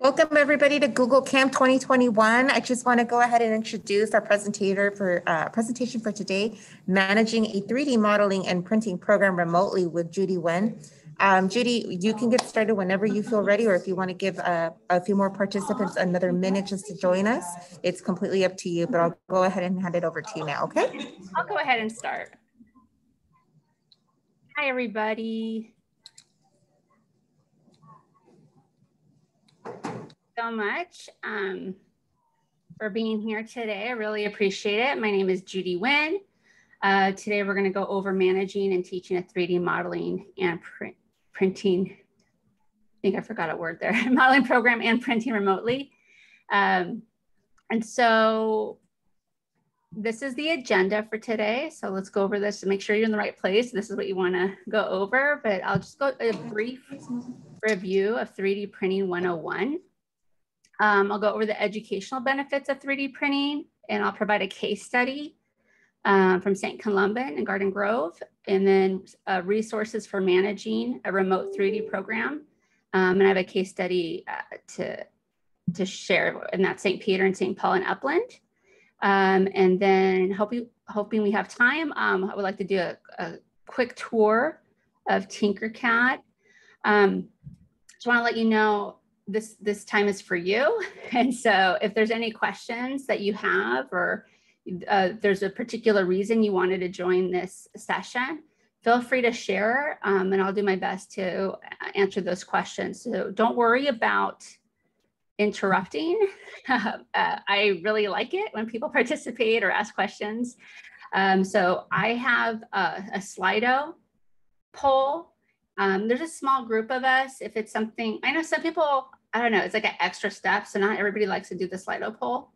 Welcome everybody to Google Camp 2021. I just want to go ahead and introduce our presentation for today, Managing a 3D Modeling and Printing Program Remotely with Judy Wen. Judy, you can get started whenever you feel ready, or if you want to give a few more participants another minute just to join us, it's completely up to you, but I'll go ahead and hand it over to you now, okay? I'll go ahead and start. Hi, everybody. So much for being here today. I really appreciate it. My name is Judy Wen. Today we're going to go over managing and teaching a 3D modeling and printing. I think I forgot a word there. Modeling program and printing remotely. And so this is the agenda for today. So let's go over this to make sure you're in the right place. This is what you want to go over, but I'll just go a brief review of 3D printing 101. I'll go over the educational benefits of 3D printing, and I'll provide a case study from St. Columban and Garden Grove, and then resources for managing a remote 3D program. And I have a case study to share, and that's St. Peter and St. Paul and Upland. And then hoping we have time, I would like to do a quick tour of Tinkercad. Just want to let you know this time is for you. And so if there's any questions that you have, or there's a particular reason you wanted to join this session, feel free to share, and I'll do my best to answer those questions. So don't worry about interrupting. I really like it when people participate or ask questions. So I have a Slido poll. There's a small group of us. If it's something, I know some people, I don't know, it's like an extra step. So not everybody likes to do the Slido poll,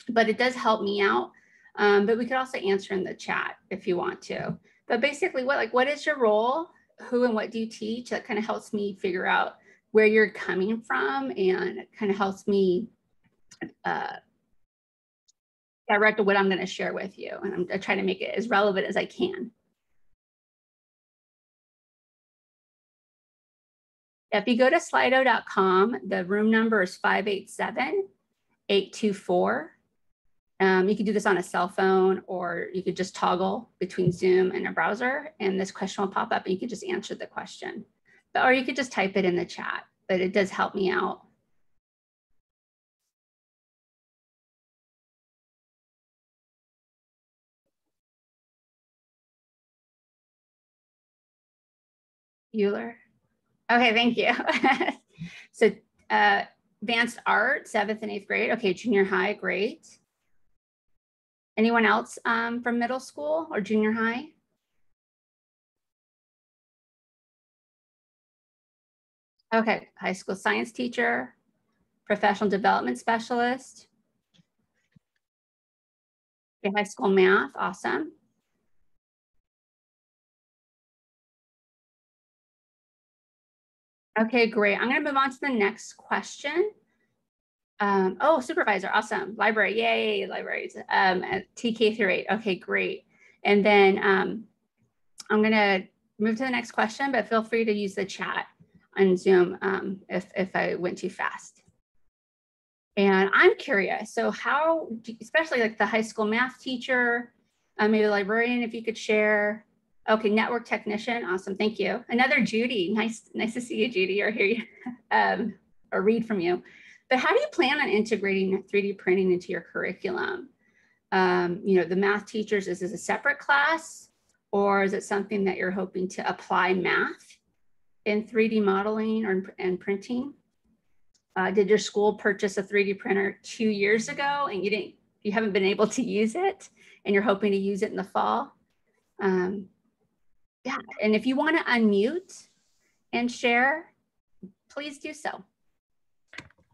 but it does help me out. But we could also answer in the chat if you want to. But basically, what is your role? Who and what do you teach? That kind of helps me figure out where you're coming from, and it kind of helps me direct what I'm going to share with you. And I'm trying to make it as relevant as I can. If you go to slido.com, the room number is 587-824. You could do this on a cell phone, or you could just toggle between Zoom and a browser, and this question will pop up and you could just answer the question. Or you could just type it in the chat, but it does help me out. Euler. Okay, thank you. So advanced art, 7th and 8th grade. Okay, junior high, great. Anyone else from middle school or junior high? Okay, high school science teacher, professional development specialist. Okay, high school math, awesome. Okay, great. I'm going to move on to the next question. Oh, supervisor, awesome. Library, yay, libraries. TK through 8. Okay, great. And then I'm going to move to the next question, but feel free to use the chat on Zoom if I went too fast. And I'm curious, so how, especially like the high school math teacher, maybe the librarian, if you could share. Okay, network technician, awesome, thank you. Another Judy, nice to see you, Judy, or hear you, or read from you. But how do you plan on integrating 3D printing into your curriculum? You know, the math teachers, is this a separate class, or is it something that you're hoping to apply math in 3D modeling and printing? Did your school purchase a 3D printer 2 years ago and you haven't been able to use it, and you're hoping to use it in the fall? Yeah, and if you want to unmute and share, please do so.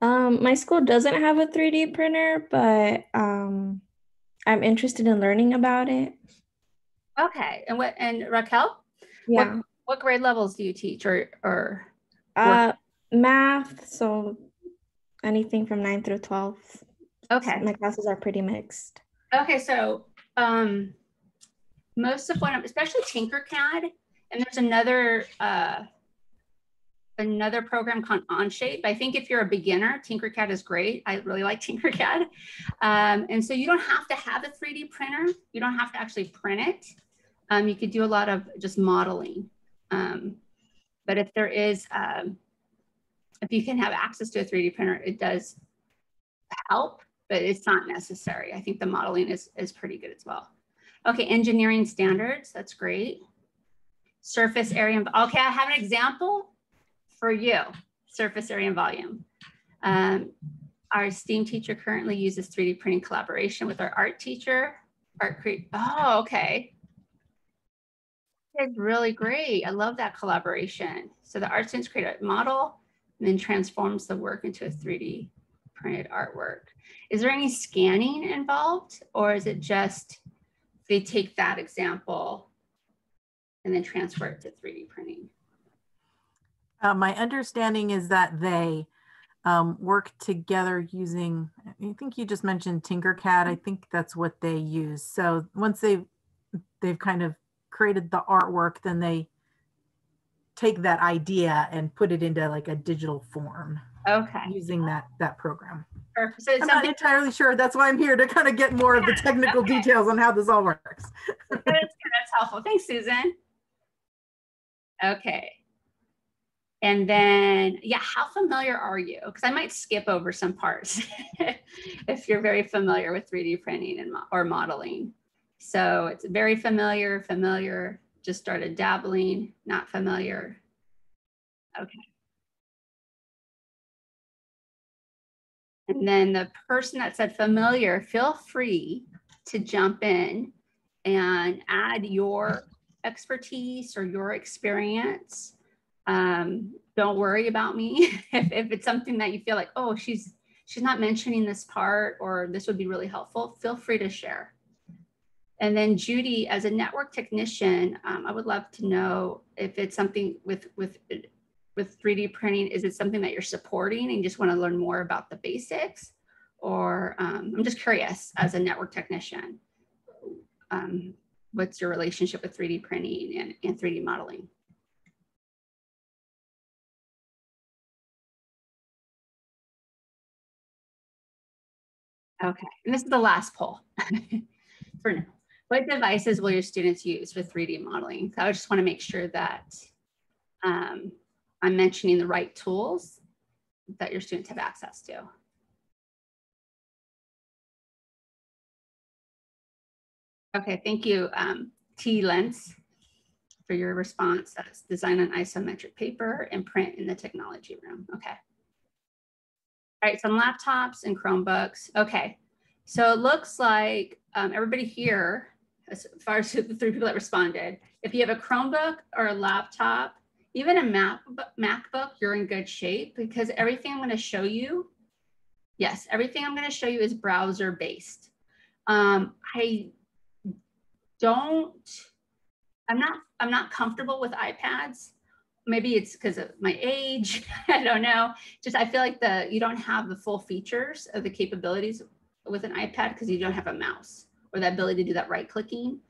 My school doesn't have a 3D printer, but I'm interested in learning about it. Okay, and Raquel? Yeah. What grade levels do you teach or math, so anything from 9 through 12. Okay. My classes are pretty mixed. Okay, so most of what, especially Tinkercad, and there's another program called Onshape. I think if you're a beginner, Tinkercad is great. I really like Tinkercad. And so you don't have to have a 3D printer. You don't have to actually print it. You could do a lot of just modeling. But if there is, if you can have access to a 3D printer, it does help, but it's not necessary. I think the modeling is pretty good as well. Okay, engineering standards, that's great. Surface area, okay, I have an example for you, surface area and volume. Our STEAM teacher currently uses 3D printing collaboration with our art teacher. Oh, okay. It's really great. I love that collaboration. So the art students create a model and then transforms the work into a 3D printed artwork. Is there any scanning involved, or is it just they take that example and then transfer it to 3D printing? My understanding is that they work together using, I think you just mentioned Tinkercad. I think that's what they use. So once they've kind of created the artwork, then they take that idea and put it into like a digital form. Okay. Using that program. Perfect. So I'm not entirely sure. That's why I'm here to kind of get more of the technical details on how this all works. That's helpful. Thanks, Susan. Okay. And then, yeah, how familiar are you? Because I might skip over some parts if you're very familiar with 3D printing and or modeling. So it's very familiar, just started dabbling, not familiar. Okay. And then the person that said familiar, feel free to jump in and add your expertise or your experience. Don't worry about me if it's something that you feel like, oh, she's not mentioning this part, or this would be really helpful. Feel free to share. And then Judy, as a network technician, I would love to know if it's something with 3D printing. Is it something that you're supporting and you just want to learn more about the basics, or I'm just curious as a network technician, what's your relationship with 3D printing and 3D modeling? Okay, and this is the last poll for now. What devices will your students use for 3D modeling? So I just want to make sure that I'm mentioning the right tools that your students have access to. Okay, thank you, T-Lens, for your response. That's design on isometric paper and print in the technology room. Okay. All right, some laptops and Chromebooks. Okay, so it looks like everybody here, as far as the 3 people that responded, if you have a Chromebook or a laptop, even a MacBook, you're in good shape, because everything I'm going to show you, yes, everything I'm going to show you is browser based. I'm not comfortable with iPads. Maybe it's because of my age. I don't know. Just I feel like you don't have the full features of the capabilities with an iPad because you don't have a mouse or the ability to do that right clicking.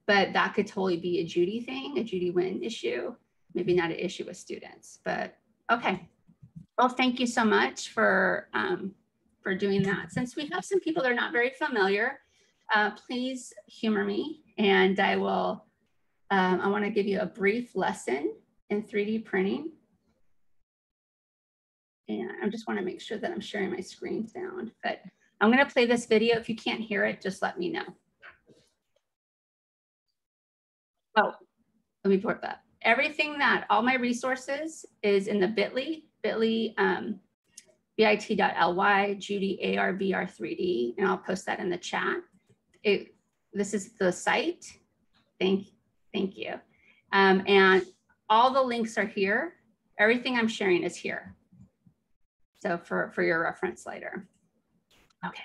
But that could totally be a Judy thing, a Judy Wynn issue. Maybe not an issue with students, but okay. Well, thank you so much for doing that. Since we have some people that are not very familiar, please humor me, and I will. I want to give you a brief lesson in 3D printing. And I just want to make sure that I'm sharing my screen sound, but I'm going to play this video. If you can't hear it, just let me know. Oh, let me put that. Everything that, all my resources is in the bit.ly, bit.ly, Judy ARBR3D, and I'll post that in the chat. This is the site. Thank you. And all the links are here. Everything I'm sharing is here. So for your reference later. Okay.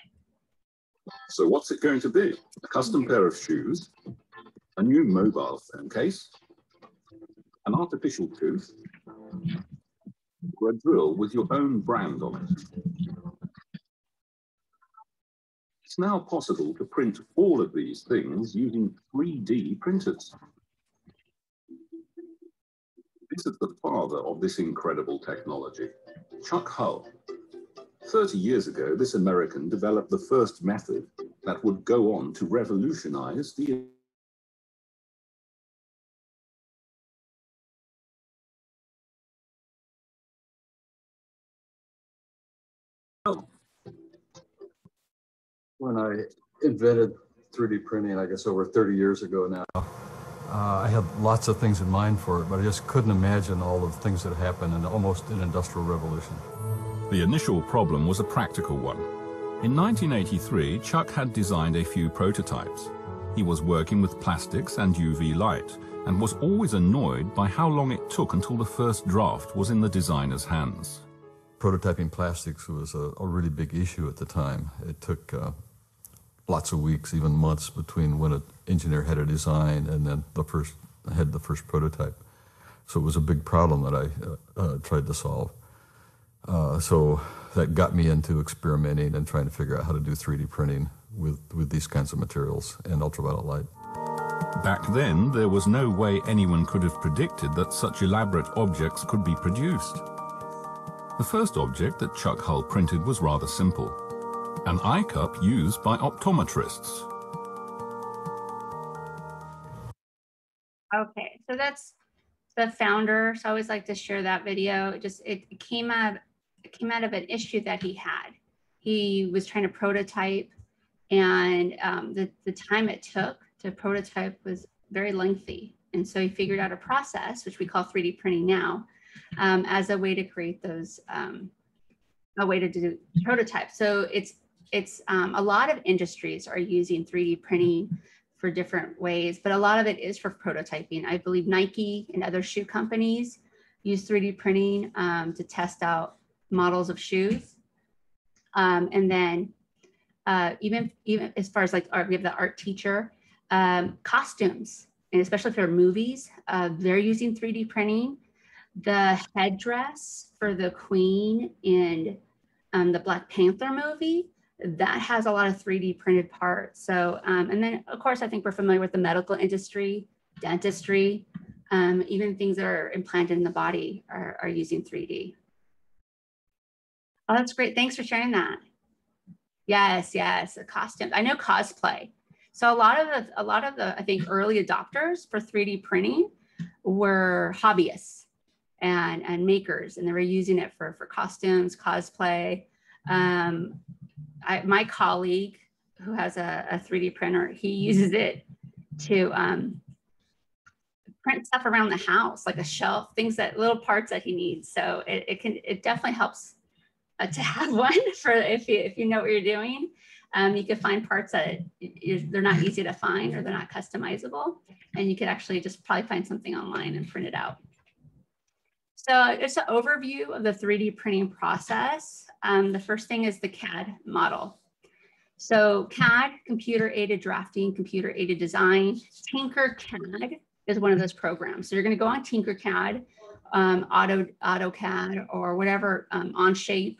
So what's it going to be? A custom pair of shoes, a new mobile phone case, an artificial tooth, or a drill with your own brand on it? It's now possible to print all of these things using 3D printers. This is the father of this incredible technology, Chuck Hull. 30 years ago, this American developed the first method that would go on to revolutionize the When I invented 3D printing, I guess over 30 years ago now, I had lots of things in mind for it, but I just couldn't imagine all of the things that happened in almost an industrial revolution. The initial problem was a practical one. In 1983, Chuck had designed a few prototypes. He was working with plastics and UV light, and was always annoyed by how long it took until the first draft was in the designer's hands. Prototyping plastics was a really big issue at the time. It took lots of weeks, even months, between when an engineer had a design and then the first prototype. So it was a big problem that I tried to solve. So that got me into experimenting and trying to figure out how to do 3D printing with these kinds of materials and ultraviolet light. Back then, there was no way anyone could have predicted that such elaborate objects could be produced. The first object that Chuck Hull printed was rather simple. An eye cup used by optometrists. Okay, so that's the founder. So I always like to share that video. It came out of an issue that he had. He was trying to prototype, and the time it took to prototype was very lengthy. And so he figured out a process, which we call 3D printing now, as a way to create those, a way to do prototypes. So it's a lot of industries are using 3D printing for different ways, but a lot of it is for prototyping. I believe Nike and other shoe companies use 3D printing to test out models of shoes. And then even as far as like art, we have the art teacher, costumes, and especially for movies, they're using 3D printing. The headdress for the Queen in the Black Panther movie, that has a lot of 3D printed parts. So, and then of course, I think we're familiar with the medical industry, dentistry, even things that are implanted in the body are using 3D. Oh, that's great. Thanks for sharing that. Yes, a costume. I know cosplay. So a lot of the I think early adopters for 3D printing were hobbyists and makers, and they were using it for costumes, cosplay. My colleague who has a 3D printer, he uses it to print stuff around the house, like a shelf, little parts that he needs. So it definitely helps to have one for if you know what you're doing. You can find parts that they're not easy to find or they're not customizable, and you could actually just probably find something online and print it out. So it's an overview of the 3D printing process. The first thing is the Cad model. So CAD, computer-aided drafting, computer-aided design. Tinkercad is one of those programs. So you're going to go on Tinkercad, AutoCAD, or whatever, Onshape.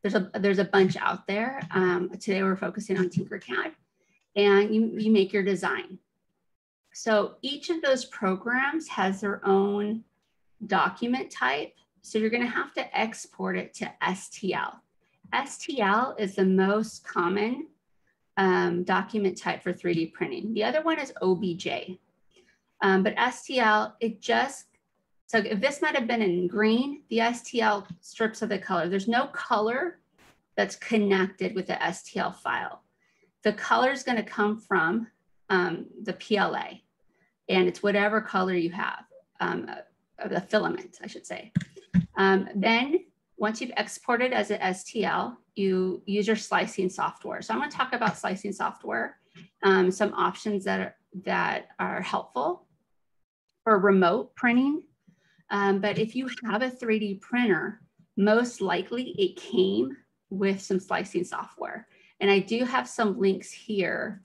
There's a bunch out there. Today we're focusing on Tinkercad, and you make your design. So each of those programs has their own document type. So you're going to have to export it to STL. STL is the most common document type for 3D printing. The other one is OBJ. But STL, so if this might have been in green, the STL strips of the color. There's no color that's connected with the STL file. The color is going to come from the PLA, and it's whatever color you have, the filament, I should say. Then once you've exported as an STL, you use your slicing software. So I'm going to talk about slicing software, some options that are helpful for remote printing. But if you have a 3D printer, most likely it came with some slicing software. And I do have some links here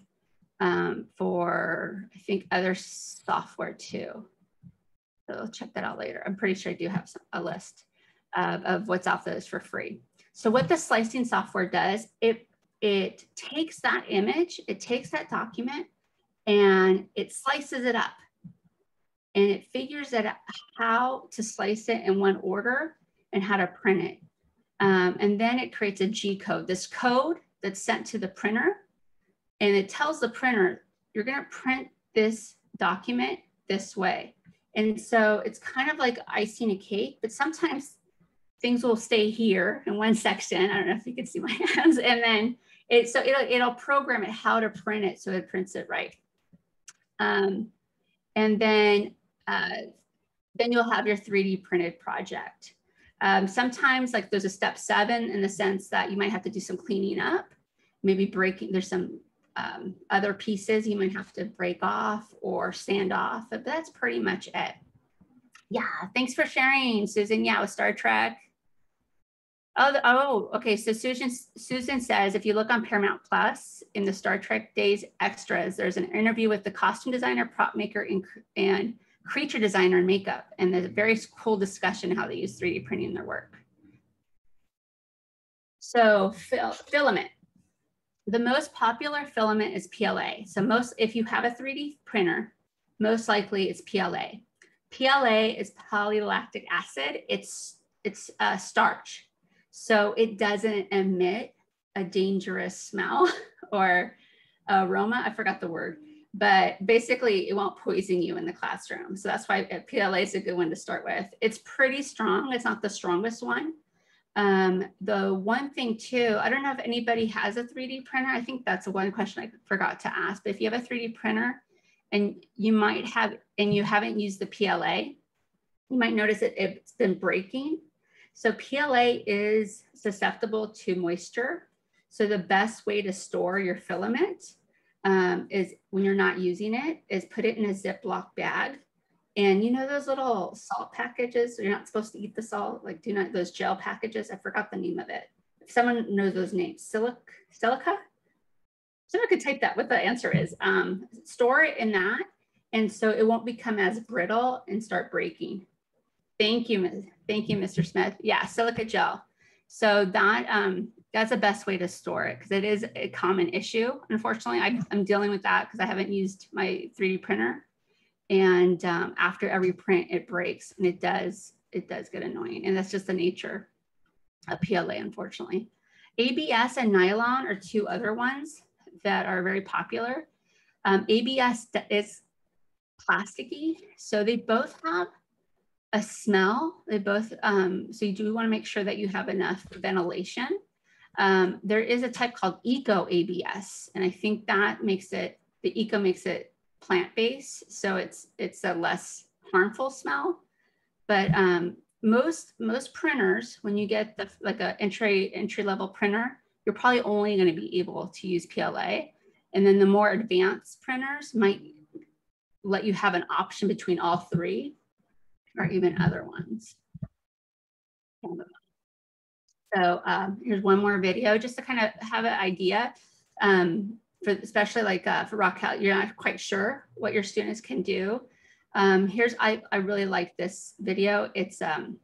for, I think, other software too. So I'll check that out later. I'm pretty sure I do have a list of what's out there for free. So what the slicing software does, it it takes that image, it takes that document, and it slices it up. And it figures out how to slice it in one order and how to print it. And then it creates a G code, this code that's sent to the printer. And it tells the printer, you're going to print this document this way. And so it's kind of like icing a cake, but sometimes things will stay here in one section. I don't know if you can see my hands. And then it'll program it how to print it so it prints it right. And then you'll have your 3D printed project. Sometimes like there's a step 7 in the sense that you might have to do some cleaning up, maybe breaking, there's some other pieces you might have to break off or sand off, but that's pretty much it. Yeah, thanks for sharing, Susan. Yeah, with Star Trek. Oh, okay, so Susan says, if you look on Paramount Plus in the Star Trek Days extras, there's an interview with the costume designer, prop maker, and creature designer and makeup, and there's a very cool discussion how they use 3D printing in their work. So filament. The most popular filament is PLA. So if you have a 3D printer, most likely it's PLA. PLA is polylactic acid. It's starch. So it doesn't emit a dangerous smell or aroma. I forgot the word, but basically it won't poison you in the classroom. So that's why PLA is a good one to start with. It's pretty strong. It's not the strongest one. The one thing too, I don't know if anybody has a 3D printer. I think that's one question I forgot to ask, but if you have a 3D printer and you haven't used the PLA, you might notice that it's been breaking. So PLA is susceptible to moisture. So the best way to store your filament is when you're not using it, is put it in a Ziploc bag. And you know those little salt packages, you're not supposed to eat the salt, like those gel packages, I forgot the name of it. If someone knows those names, silica? Someone could type that, what the answer is. Store it in that, and so it won't become as brittle and start breaking. Thank you, Mr. Smith. Yeah, silica gel. So that's the best way to store it because it is a common issue. Unfortunately, I'm dealing with that because I haven't used my 3D printer. And after every print, it breaks, and it does get annoying. And that's just the nature of PLA, unfortunately. ABS and nylon are two other ones that are very popular. ABS is plasticky, so they both have a smell. They both, so you do want to make sure that you have enough ventilation. There is a type called Eco ABS, and I think that makes it, the Eco makes it plant-based, so it's a less harmful smell. But most printers, when you get like a entry-level printer, you're probably only going to be able to use PLA, and then the more advanced printers might let you have an option between all three, or even other ones. So here's one more video just to kind of have an idea. Especially like for Raquel, you're not quite sure what your students can do. I really like this video. It's an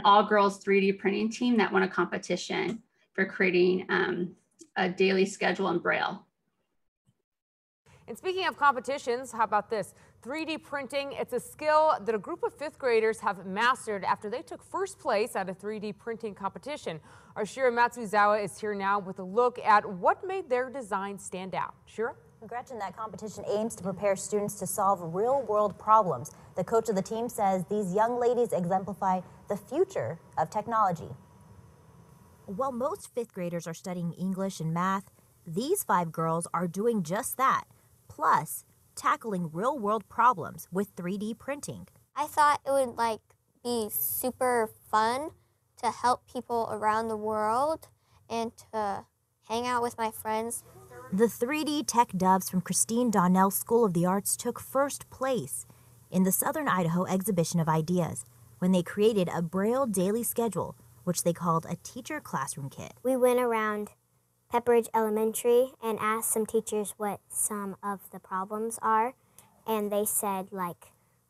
all-girls 3D printing team that won a competition for creating a daily schedule in Braille. And speaking of competitions, how about this? 3D printing, it's a skill that a group of 5th graders have mastered after they took first place at a 3D printing competition. Our Shira Matsuzawa is here now with a look at what made their design stand out. Shira? Gretchen, that competition aims to prepare students to solve real-world problems. The coach of the team says these young ladies exemplify the future of technology. While most 5th graders are studying English and math, these 5 girls are doing just that. Plus, tackling real-world problems with 3D printing. I thought it would be super fun to help people around the world and to hang out with my friends. The 3D tech doves from Christine Donnell's School of the Arts took first place in the Southern Idaho Exhibition of Ideas when they created a Braille daily schedule, which they called a teacher classroom kit. We went around Pepperidge Elementary and asked some teachers what some of the problems are, and they said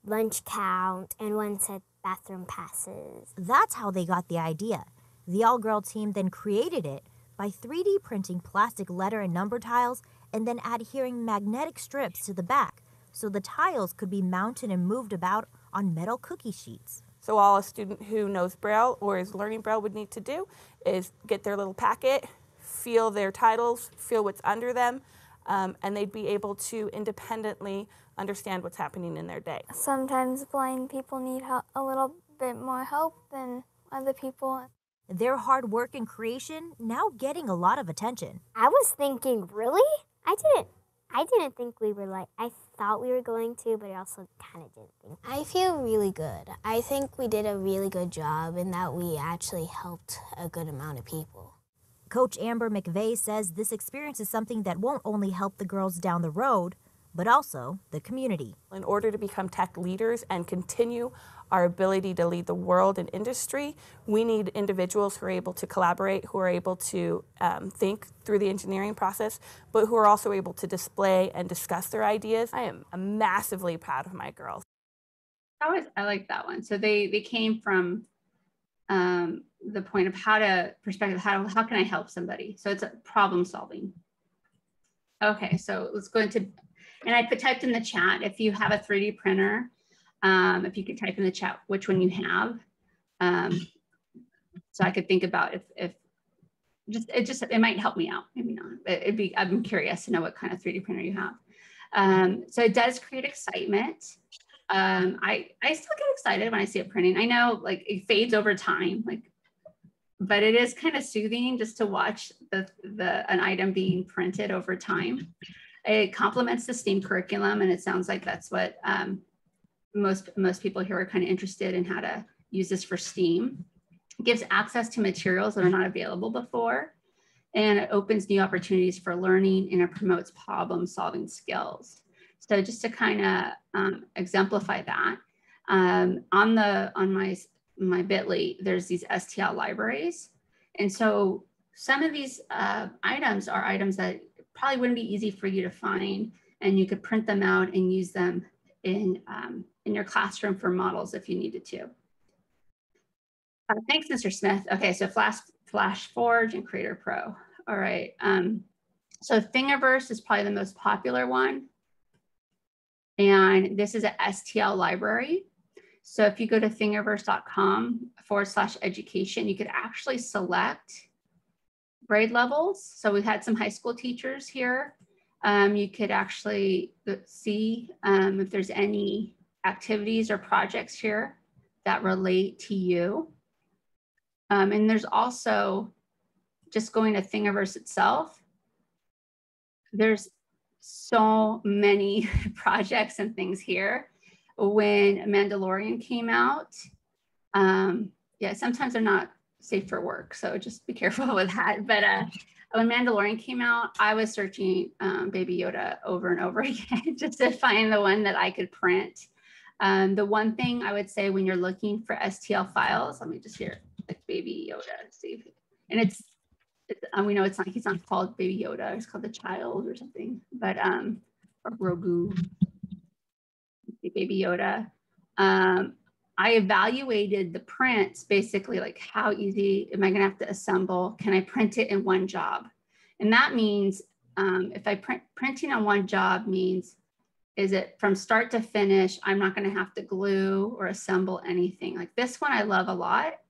lunch count, and one said bathroom passes. That's how they got the idea. The all-girl team then created it by 3D printing plastic letter and number tiles and then adhering magnetic strips to the back so the tiles could be mounted and moved about on metal cookie sheets. So all a student who knows Braille or is learning Braille would need to do is get their little packet, feel their titles, feel what's under them, and they'd be able to independently understand what's happening in their day. Sometimes blind people need help, a little bit more help than other people. Their hard work and creation now getting a lot of attention. I was thinking, really? I didn't think we were like, I thought we were going to, but I also kind of didn't think. I feel really good. I think we did a really good job in that we actually helped a good amount of people. Coach Amber McVeigh says this experience is something that won't only help the girls down the road, but also the community. In order to become tech leaders and continue our ability to lead the world and industry, we need individuals who are able to collaborate, who are able to think through the engineering process, but who are also able to display and discuss their ideas. I am massively proud of my girls. I like that one. So they came from the point of how can I help somebody? So it's a problem solving. Okay, so let's go into, and I typed in the chat, if you have a 3D printer, if you could type in the chat which one you have, so I could think about if it might help me out, maybe not. I'm curious to know what kind of 3D printer you have. So it does create excitement. I still get excited when I see it printing. I know like it fades over time, but it is kind of soothing just to watch an item being printed over time. It complements the STEAM curriculum, and it sounds like that's what most people here are kind of interested in, how to use this for STEAM. It gives access to materials that are not available before, and it opens new opportunities for learning, and it promotes problem solving skills. So just to kind of exemplify that, on my bit.ly, there's these Stl Libraries. And so some of these items are items that probably wouldn't be easy for you to find, and you could print them out and use them in your classroom for models if you needed to. Thanks, Mr. Smith. Okay, so Flash Forge and Creator Pro. All right, so Thingiverse is probably the most popular one. And this is a Stl library. So if you go to thingiverse.com/education, you could actually select grade levels. So we've had some high school teachers here. You could actually see if there's any activities or projects here that relate to you. And there's also, just going to Thingiverse itself, there's so many projects and things here. When Mandalorian came out, yeah, sometimes they're not safe for work, so just be careful with that. But when Mandalorian came out, I was searching Baby Yoda over and over again just to find the one that I could print. The one thing I would say when you're looking for Stl files, let me just hear like Baby Yoda, see, and it's we know it's not, he's not called Baby Yoda, it's called the child or something, but or Grogu, Baby Yoda. I evaluated the prints, basically like how easy am I gonna have to assemble? Can I print it in one job? And that means if I printing on one job means, is it from start to finish, I'm not gonna have to glue or assemble anything. Like this one I love a lot,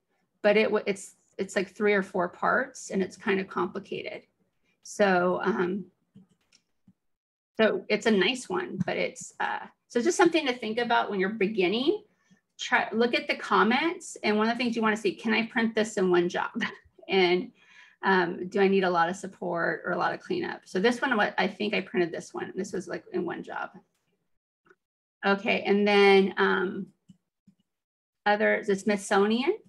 but it's like 3 or 4 parts and it's kind of complicated. So, so it's a nice one, but it's, so just something to think about when you're beginning. Look at the comments, and one of the things you want to see, can I print this in one job? And do I need a lot of support or a lot of cleanup? So this one, I think I printed this one. This was like in one job. Okay, and then the Smithsonian.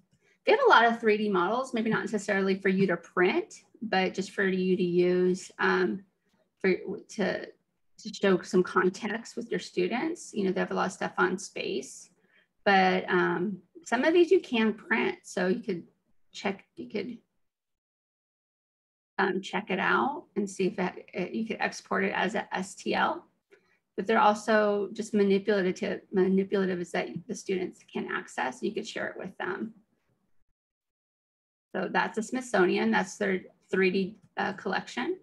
They have a lot of 3D models, maybe not necessarily for you to print, but just for you to use to show some context with your students. You know, they have a lot of stuff on space, but some of these you can print. So you could check it out and see if you could export it as a STL. But they're also just manipulative is that the students can access. You could share it with them. So that's the Smithsonian. That's their 3D collection.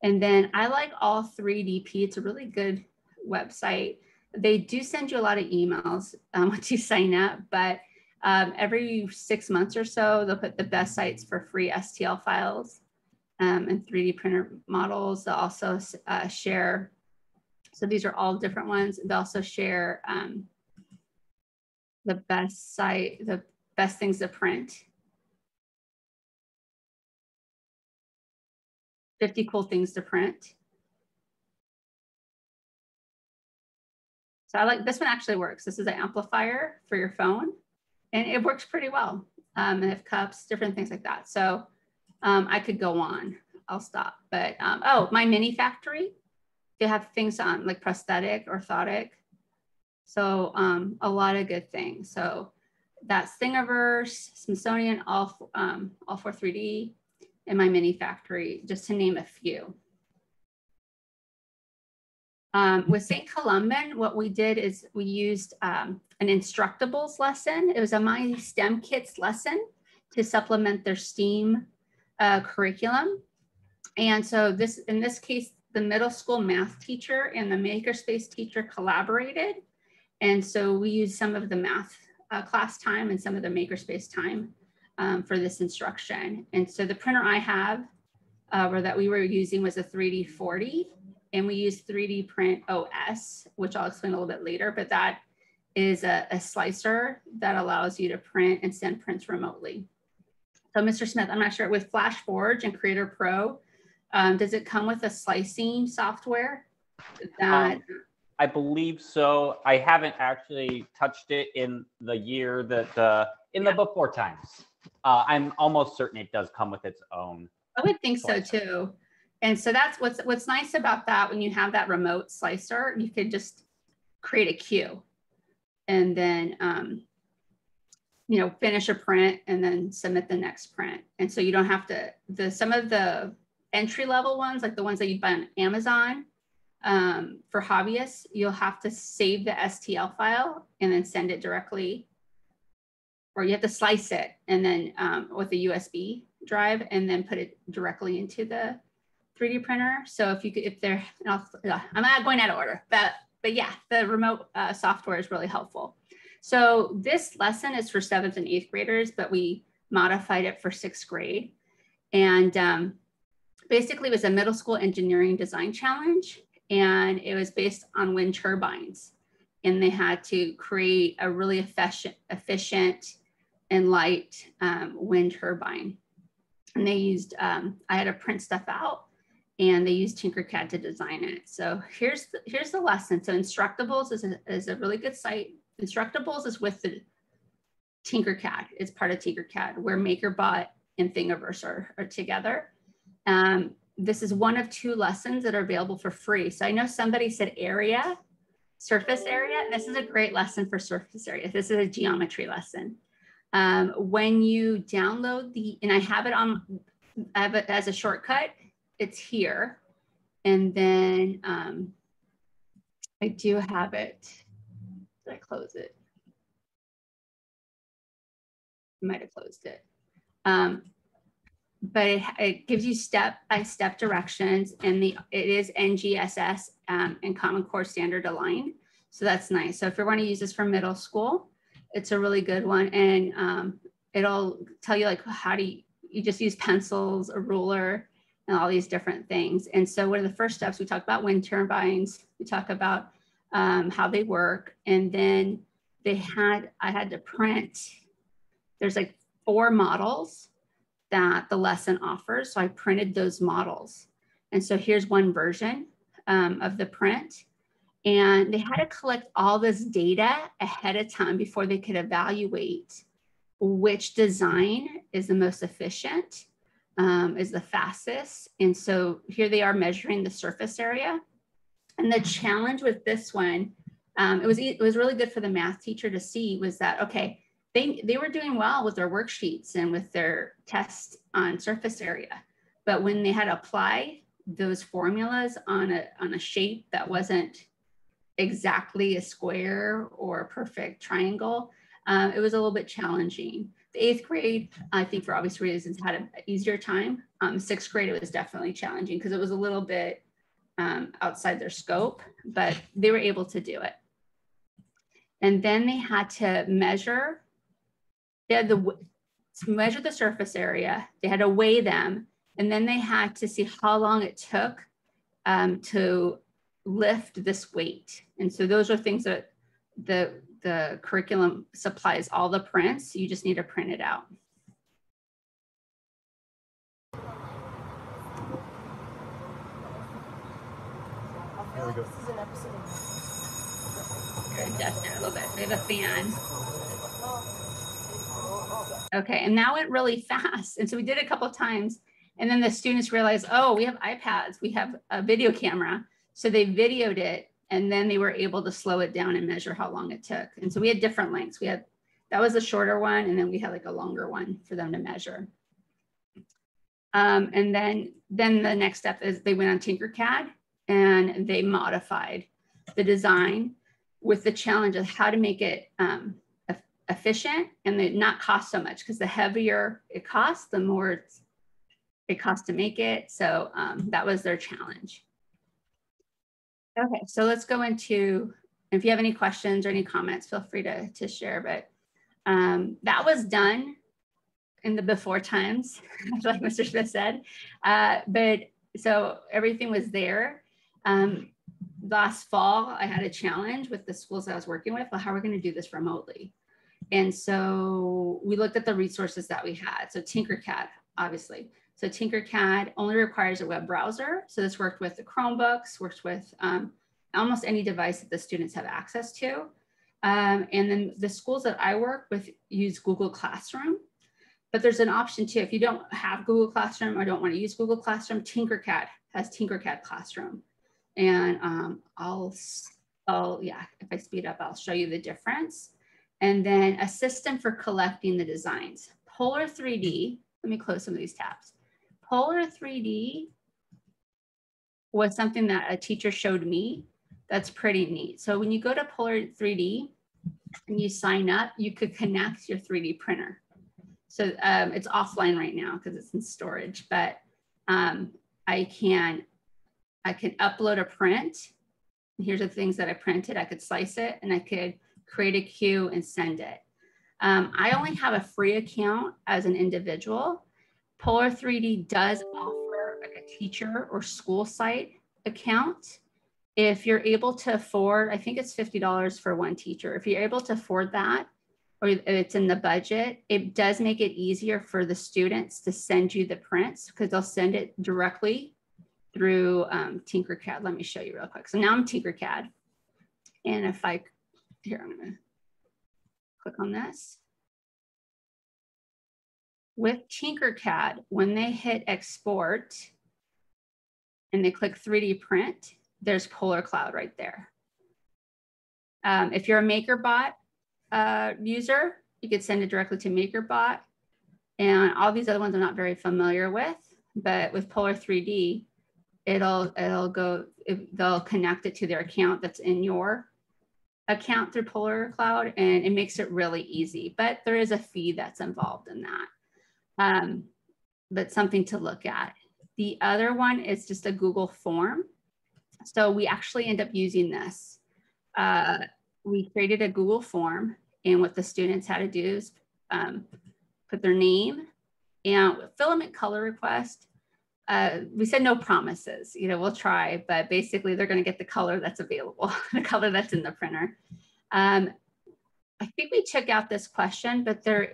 And then I like All 3DP. It's a really good website. They do send you a lot of emails once you sign up, but every 6 months or so, they'll put the best sites for free STL files and 3D printer models. They'll also share, so these are all different ones. They also share the best things to print. 50 cool things to print. So I like, this one actually works. This is an amplifier for your phone and it works pretty well. And they have cups, different things like that. So I could go on, I'll stop. But oh, my mini factory, they have things on like prosthetic, orthotic. So a lot of good things. So that's Thingiverse, Smithsonian, all for 3D, and my mini factory, just to name a few. With St. Columban, what we did is we used an Instructables lesson. It was a My STEM Kits lesson to supplement their STEAM curriculum. And so this, in this case, the middle school math teacher and the makerspace teacher collaborated. And so we used some of the math class time and some of the makerspace time for this instruction. And so the printer I have or that we were using was a 3D40, and we used 3D Print OS, which I'll explain a little bit later, but that is a slicer that allows you to print and send prints remotely. So Mr. Smith, I'm not sure, with FlashForge and Creator Pro, does it come with a slicing software that I believe so. I haven't actually touched it in the year that, in the before times. I'm almost certain it does come with its own. I would think so too. And so that's what's nice about that. When you have that remote slicer, you could just create a queue and then, you know, finish a print and then submit the next print. And so you don't have to, some of the entry level ones, like the ones that you buy on Amazon, for hobbyists, you'll have to save the STL file and then send it directly, or you have to slice it and then with a USB drive and then put it directly into the 3D printer. So if you could, if they're, I'm not going out of order, but yeah, the remote software is really helpful. So this lesson is for 7th and 8th graders, but we modified it for 6th grade. And basically it was a middle school engineering design challenge. And it was based on wind turbines. And they had to create a really efficient and light wind turbine. And they used, I had to print stuff out and they used Tinkercad to design it. So here's the lesson. So Instructables is a really good site. Instructables is with the Tinkercad. It's part of Tinkercad, where MakerBot and Thingiverse are together. This is one of 2 lessons that are available for free. So I know somebody said surface area. This is a great lesson for surface area. This is a geometry lesson. When you download and I have it as a shortcut, it's here. And then I do have it. Did I close it? I might have closed it. But it gives you step-by-step directions, and it is NGSS and Common Core Standard aligned. So that's nice. So if you want to use this for middle school, it's a really good one. And it'll tell you like how do you just use pencils, a ruler, and all these different things. And so one of the first steps, we talk about wind turbines, we talk about how they work. And then I had to print, there's like 4 models that the lesson offers. So I printed those models. And so here's one version of the print. And they had to collect all this data ahead of time before they could evaluate which design is the most efficient, is the fastest. And so here they are measuring the surface area. And the challenge with this one, it was really good for the math teacher to see, was that, okay, they were doing well with their worksheets and with their tests on surface area. But when they had to apply those formulas on a shape that wasn't exactly a square or a perfect triangle, it was a little bit challenging. The 8th grade, I think for obvious reasons, had an easier time Sixth grade, it was definitely challenging because it was a little bit outside their scope, but they were able to do it. And then they had to measure, they had to measure the surface area, they had to weigh them, and then they had to see how long it took to lift this weight. And so those are things that the curriculum supplies all the prints, you just need to print it out. There we go. Adjust it a little bit. We have a fan. Okay, and that went really fast. And so we did it a couple of times. And then the students realized, oh, we have iPads, we have a video camera. So they videoed it, and then they were able to slow it down and measure how long it took. And so we had different lengths. We had, that was a shorter one, and then we had like a longer one for them to measure. And then the next step is they went on Tinkercad and they modified the design with the challenge of how to make it efficient and not cost so much, because the heavier it costs, the more it costs to make it. So that was their challenge. Okay, so let's go into, if you have any questions or any comments, feel free to share, but that was done in the before times, like Mr. Smith said. But so everything was there. Last fall, I had a challenge with the schools I was working with. Well, how are we going to do this remotely? And so we looked at the resources that we had. So Tinkercad, obviously. So Tinkercad only requires a web browser. So this worked with the Chromebooks, works with almost any device that the students have access to. And then the schools that I work with use Google Classroom. But there's an option too. If you don't have Google Classroom or don't want to use Google Classroom, Tinkercad has Tinkercad Classroom. And yeah, if I speed up, I'll show you the difference. And then a system for collecting the designs. Polar 3D, let me close some of these tabs. Polar 3D was something that a teacher showed me that's pretty neat. So when you go to Polar 3D and you sign up, you could connect your 3D printer. So it's offline right now because it's in storage, but I can upload a print. Here's the things that I printed. I could slice it and I could create a queue and send it. I only have a free account as an individual. Polar 3D does offer like a teacher or school site account. If you're able to afford, I think it's $50 for one teacher. If you're able to afford that, or it's in the budget, it does make it easier for the students to send you the prints because they'll send it directly through Tinkercad. Let me show you real quick. So now I'm Tinkercad. And if I, here, I'm gonna click on this. With Tinkercad, when they hit export and they click 3D print, there's Polar Cloud right there. If you're a MakerBot user, you could send it directly to MakerBot. And all these other ones I'm not very familiar with, but with Polar 3D, they'll connect it to their account that's in your account through Polar Cloud, and it makes it really easy. But there is a fee that's involved in that, but something to look at. The other one is just a Google form. So we actually end up using this. We created a Google form, and what the students had to do is put their name and Filament color request. We said no promises, we'll try, but basically they're going to get the color that's available, the color that's in the printer. I think we took out this question, but there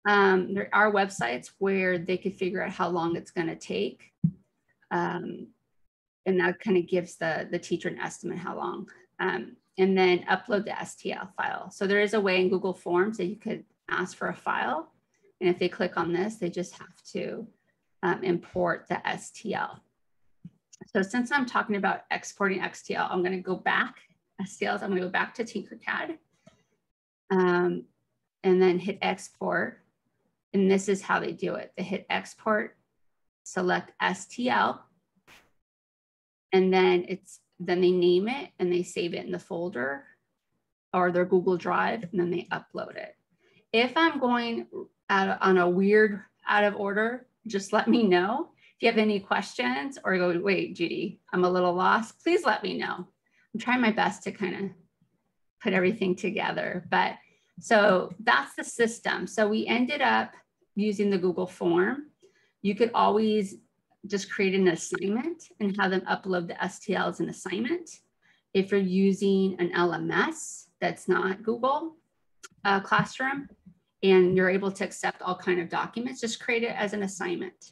are websites where they could figure out how long it's going to take. And that kind of gives the teacher an estimate how long. And then upload the STL file. So there is a way in Google Forms that you could ask for a file. And if they click on this, they just have to import the STL. So since I'm talking about exporting STL, I'm going to go back, STLs, I'm going to go back to Tinkercad and then hit export. And this is how they do it. They hit export, select STL, and then they name it and they save it in the folder or their Google Drive, and then they upload it. If I'm going on a weird out of order just let me know. If you have any questions or go, wait, Judy, I'm a little lost, please let me know. I'm trying my best to kind of put everything together. But so that's the system. So we ended up using the Google form. You could always just create an assignment and have them upload the STL as an assignment. If you're using an LMS that's not Google Classroom and you're able to accept all kind of documents, just create it as an assignment.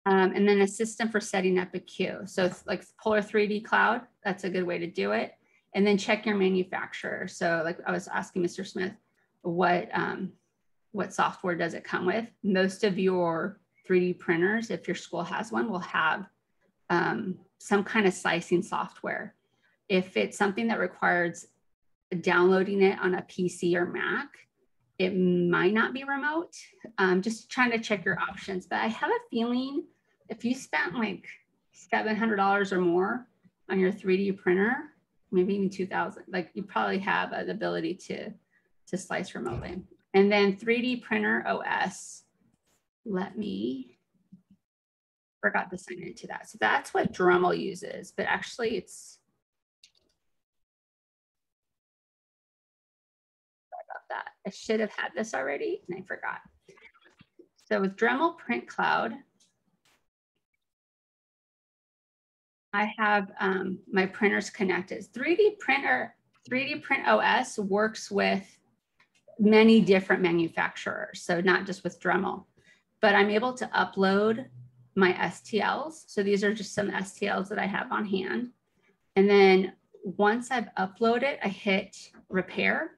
And then a system for setting up a queue. So it's like Polar 3D Cloud, that's a good way to do it. And then check your manufacturer. So like I was asking Mr. Smith, what software does it come with? Most of your 3D printers, if your school has one, will have some kind of slicing software. If it's something that requires downloading it on a PC or Mac, it might not be remote. Just trying to check your options. But I have a feeling if you spent like $700 or more on your 3D printer, maybe even $2,000, like you probably have the ability to slice remotely. And then 3D Printer OS, forgot to sign into that. So that's what Dremel uses, but actually it's, sorry about that. I should have had this already and I forgot. So with Dremel Print Cloud, I have my printers connected. 3D Print OS works with many different manufacturers, so not just with Dremel, but I'm able to upload my STLs. So these are just some STLs that I have on hand. And then once I've uploaded, I hit repair.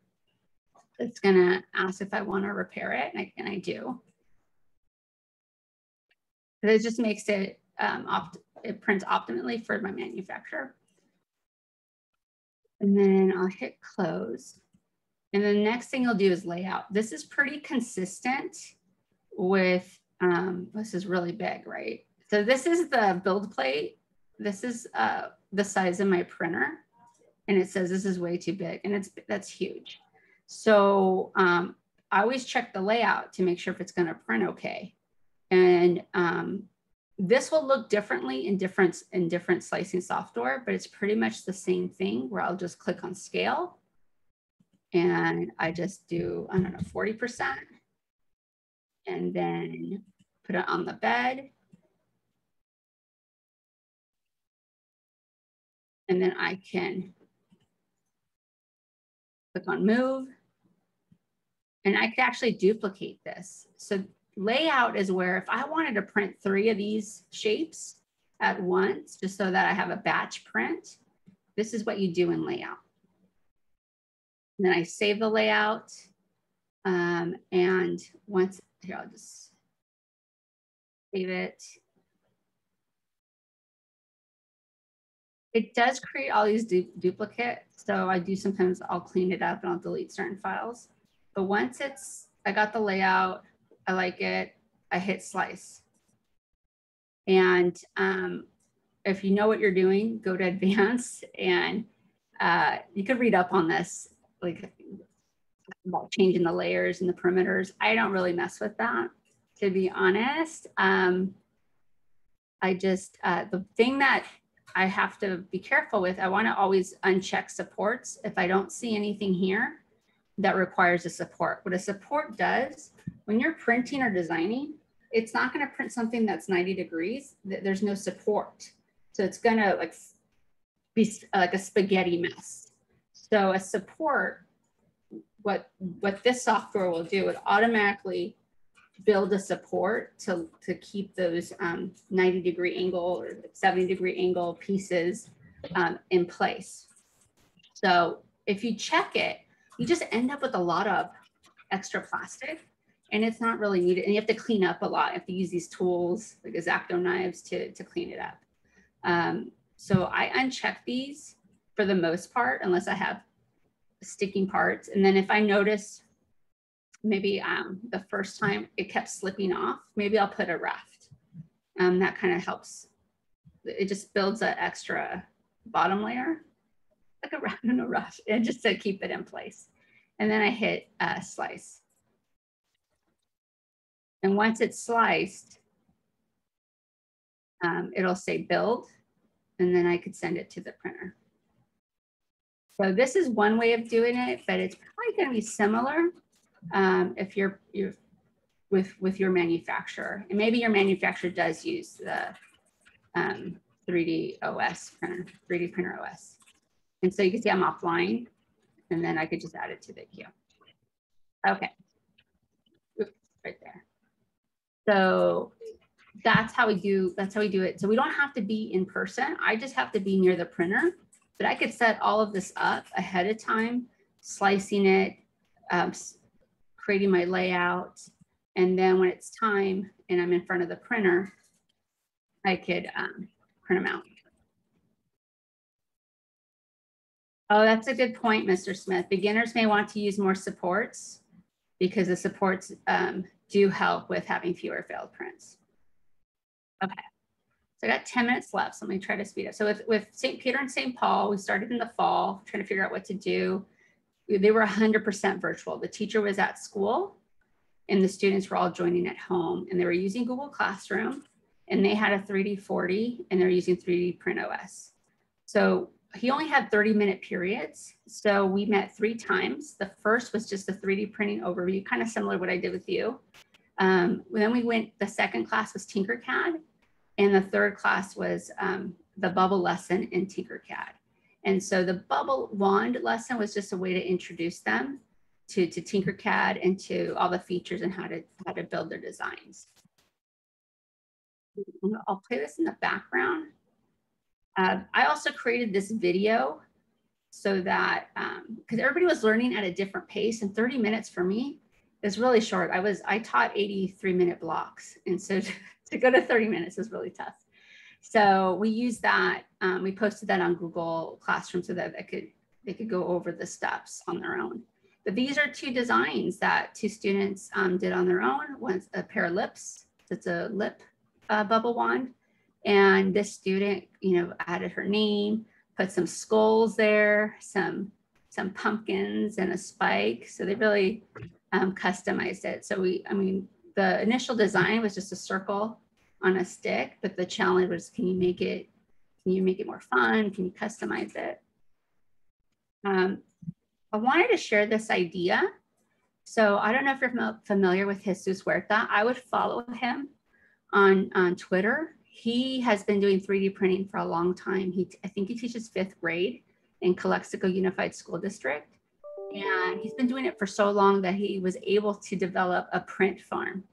It's gonna ask if I wanna repair it, and I do. It just makes it, it prints optimally for my manufacturer. And then I'll hit close. And the next thing you'll do is layout. This is pretty consistent with, this is really big, right? So this is the build plate. This is the size of my printer. And it says this is way too big, and that's huge. So I always check the layout to make sure if it's gonna print okay. And this will look differently in different slicing software, but it's pretty much the same thing where I'll just click on scale and I just do, I don't know, 40%. And then put it on the bed. And then I can click on move. And I could actually duplicate this. So layout is where if I wanted to print 3 of these shapes at once, just so that I have a batch print, this is what you do in layout. And then I save the layout. And once, here, I'll just save it. It does create all these duplicates. So I do sometimes, I'll clean it up and I'll delete certain files. But once I got the layout, I like it, I hit slice. And if you know what you're doing, go to advanced, and you could read up on this, like about changing the layers and the perimeters. I don't really mess with that, to be honest. I just, the thing that I have to be careful with, I want to always uncheck supports. If I don't see anything here that requires a support. What a support does, when you're printing or designing, it's not going to print something that's 90 degrees. There's no support. So it's going to like be like a spaghetti mess. So a support, what this software will do, it automatically build a support to keep those 90-degree angle or 70-degree angle pieces in place. So if you check it, you just end up with a lot of extra plastic, and it's not really needed. And you have to clean up a lot. You have to use these tools like X-Acto knives to clean it up. So I uncheck these for the most part, unless I have sticking parts. And then if I notice maybe the first time it kept slipping off, maybe I'll put a raft. That kind of helps. It just builds an extra bottom layer, like a raft and a raft, and just to keep it in place. And then I hit slice. And once it's sliced, it'll say build, and then I could send it to the printer. So this is one way of doing it, but it's probably going to be similar if you're with your manufacturer, and maybe your manufacturer does use the 3D OS printer, 3D printer OS. And so you can see I'm offline, and then I could just add it to the queue. Okay, oops, right there. So that's how we do it. So we don't have to be in person. I just have to be near the printer, but I could set all of this up ahead of time, slicing it, creating my layout. And then when it's time and I'm in front of the printer, I could print them out. Oh, that's a good point, Mr. Smith. Beginners may want to use more supports because the supports do help with having fewer failed prints. Okay, so I got 10 minutes left, so let me try to speed up. So with St. Peter and St. Paul, we started in the fall, trying to figure out what to do. They were 100% virtual. The teacher was at school and the students were all joining at home, and they were using Google Classroom, and they had a 3D40 and they're using 3D Print OS. So he only had 30-minute periods. So we met 3 times. The first was just a 3D printing overview, kind of similar to what I did with you. Then we went, the second class was Tinkercad, and the third class was the bubble lesson in Tinkercad. And so the bubble wand lesson was just a way to introduce them to Tinkercad and to all the features and how to build their designs. I'll play this in the background. I also created this video so that, because everybody was learning at a different pace, and 30 minutes for me is really short. I taught 83-minute blocks, and so to go to 30 minutes is really tough. So we used that, we posted that on Google Classroom so that they could go over the steps on their own. But these are 2 designs that 2 students did on their own. One's a pair of lips, that's a lip bubble wand. And this student, added her name, put some skulls there, some pumpkins and a spike. So they really customized it. So the initial design was just a circle on a stick, but the challenge was, can you make it more fun? Can you customize it? I wanted to share this idea. So I don't know if you're familiar with Jesus Huerta. I would follow him on Twitter. He has been doing 3D printing for a long time. I think he teaches 5th grade in Calexico Unified School District. And he's been doing it for so long that he was able to develop a print farm.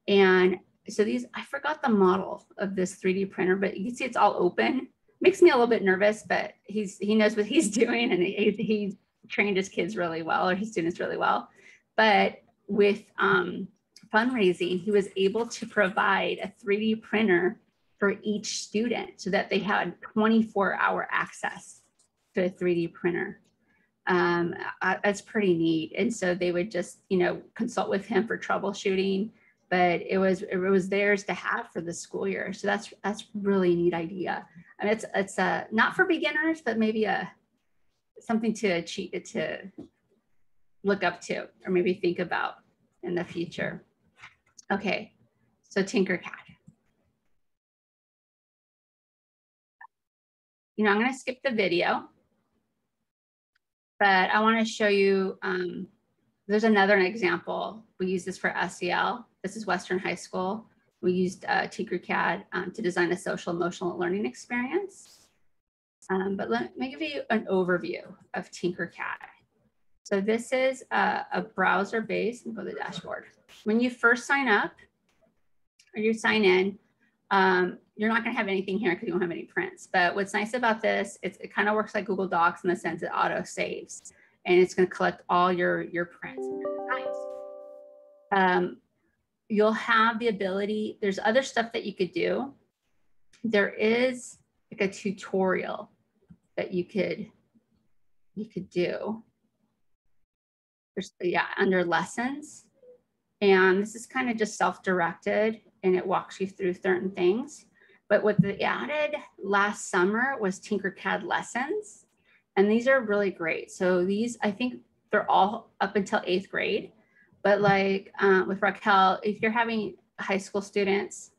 And so I forgot the model of this 3D printer, but you can see it's all open. Makes me a little bit nervous, but he knows what he's doing, and he trained his kids really well, or his students really well. But with fundraising, he was able to provide a 3D printer for each student so that they had 24-hour access to a 3D printer. That's pretty neat. And so they would just, consult with him for troubleshooting, but it was theirs to have for the school year. So that's really neat idea. I mean, it's not for beginners, but maybe something to look up to, or maybe think about in the future. Okay, so Tinkercad. I'm going to skip the video, but I want to show you, there's another example. We use this for SEL. This is Western High School. We used Tinkercad to design a social emotional learning experience. But let me give you an overview of Tinkercad. So this is a browser-based, go to the dashboard. When you first sign up or you sign in, you're not going to have anything here because you don't have any prints. But what's nice about this, it kind of works like Google Docs in the sense it auto saves, and it's going to collect all your prints and your designs. You'll have the ability, there's other stuff that you could do. There is like a tutorial that you could do. There's, under lessons. And this is kind of just self-directed, and it walks you through certain things. But what they added last summer was Tinkercad lessons. And these are really great. So these, I think they're all up until 8th grade. But like with Raquel, if you're having high school students,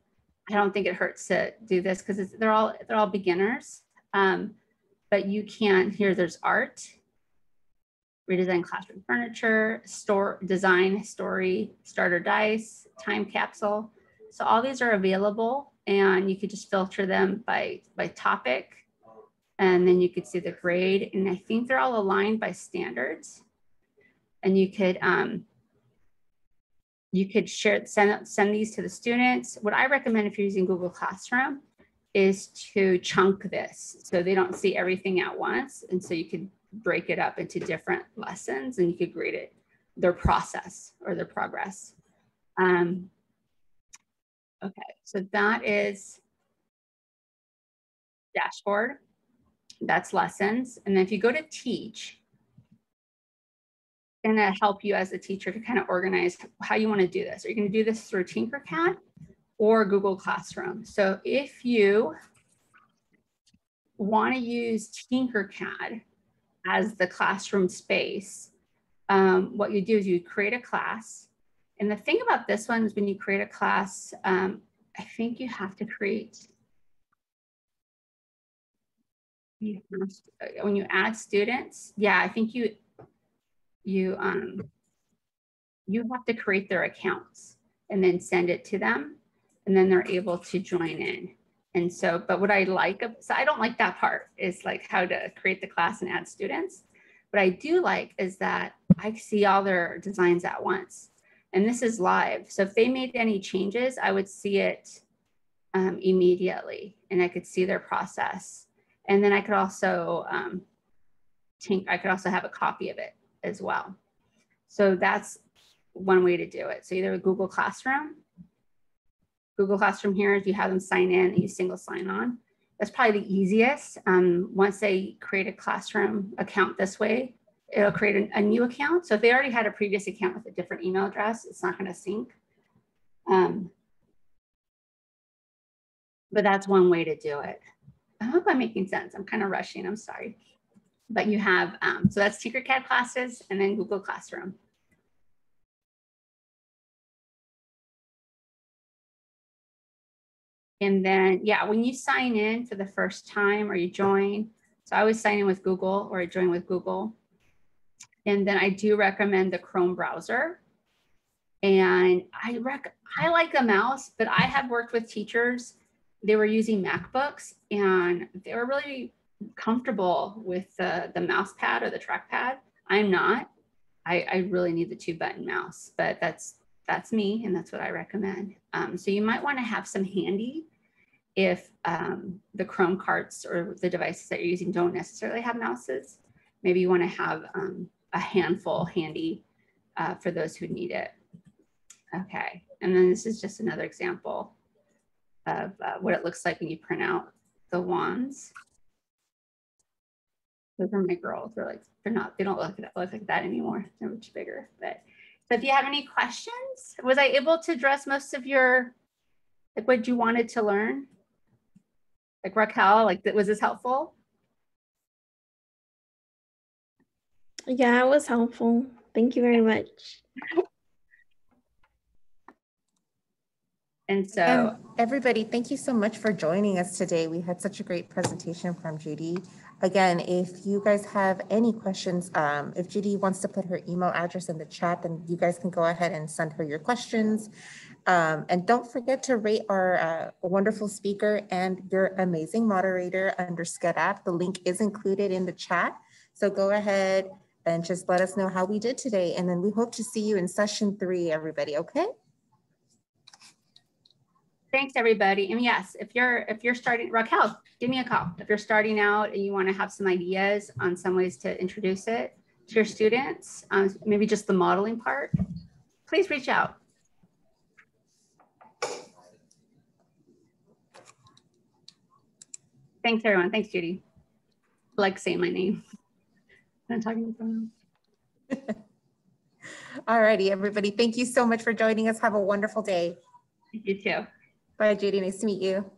I don't think it hurts to do this because they're all beginners. But you can, here there's art, redesign classroom furniture, design, story, starter dice, time capsule. So all these are available and you could just filter them by topic. And then you could see the grade. And I think they're all aligned by standards. And you could share, send these to the students. What I recommend if you're using Google Classroom is to chunk this so they don't see everything at once. And so you could break it up into different lessons and you could grade it, their process or their progress. Okay, so that is dashboard, that's lessons. And then if you go to teach, it's gonna help you as a teacher to kind of organize how you wanna do this. Are you gonna do this through Tinkercad or Google Classroom? So if you wanna use Tinkercad as the classroom space, what you do is you create a class. And the thing about this one is when you create a class, I think you have to create, when you add students, yeah, I think you have to create their accounts and then send it to them and then they're able to join in. And so, but what I like, so I don't like that part is like how to create the class and add students. What I do like is that I see all their designs at once and this is live. So if they made any changes, I would see it immediately and I could see their process. And then I could also, have a copy of it as well. So that's one way to do it. So either Google Classroom here, if you have them sign in and you single sign on, that's probably the easiest. Once they create a classroom account this way, it'll create a new account. So if they already had a previous account with a different email address, it's not gonna sync. But that's one way to do it. I hope I'm making sense. I'm kind of rushing, I'm sorry. But you have, so that's Tinkercad classes and then Google Classroom. And then, yeah, when you sign in for the first time or you join, so I always sign in with Google or I join with Google. And then I do recommend the Chrome browser. And I like a mouse, but I have worked with teachers. They were using MacBooks and they were really comfortable with the mouse pad or the trackpad. I'm not. I really need the 2-button mouse, but that's me and that's what I recommend. So you might want to have some handy if the Chrome carts or the devices that you're using don't necessarily have mouses. Maybe you want to have a handful handy for those who need it. Okay, and then this is just another example of what it looks like when you print out the wands. Those are my girls. They're like, they don't look like that anymore. They're much bigger. But so if you have any questions, was I able to address most of your, like what you wanted to learn? Like Raquel, like was this helpful? Yeah, it was helpful. Thank you very much. And so everybody, thank you so much for joining us today. We had such a great presentation from Judy. Again, if you guys have any questions, if Judy wants to put her email address in the chat, then you guys can go ahead and send her your questions. And don't forget to rate our wonderful speaker and your amazing moderator under Sched app. The link is included in the chat. So go ahead and just let us know how we did today. And then we hope to see you in session 3, everybody, okay? Thanks, everybody. And yes, if you're starting, Raquel, give me a call. If you're starting out and you want to have some ideas on some ways to introduce it to your students, maybe just the modeling part, please reach out. Thanks, everyone. Thanks, Judy. I like saying my name. I'm talking to someone else. All righty, everybody. Thank you so much for joining us. Have a wonderful day. You too. Bye, Judy. Nice to meet you.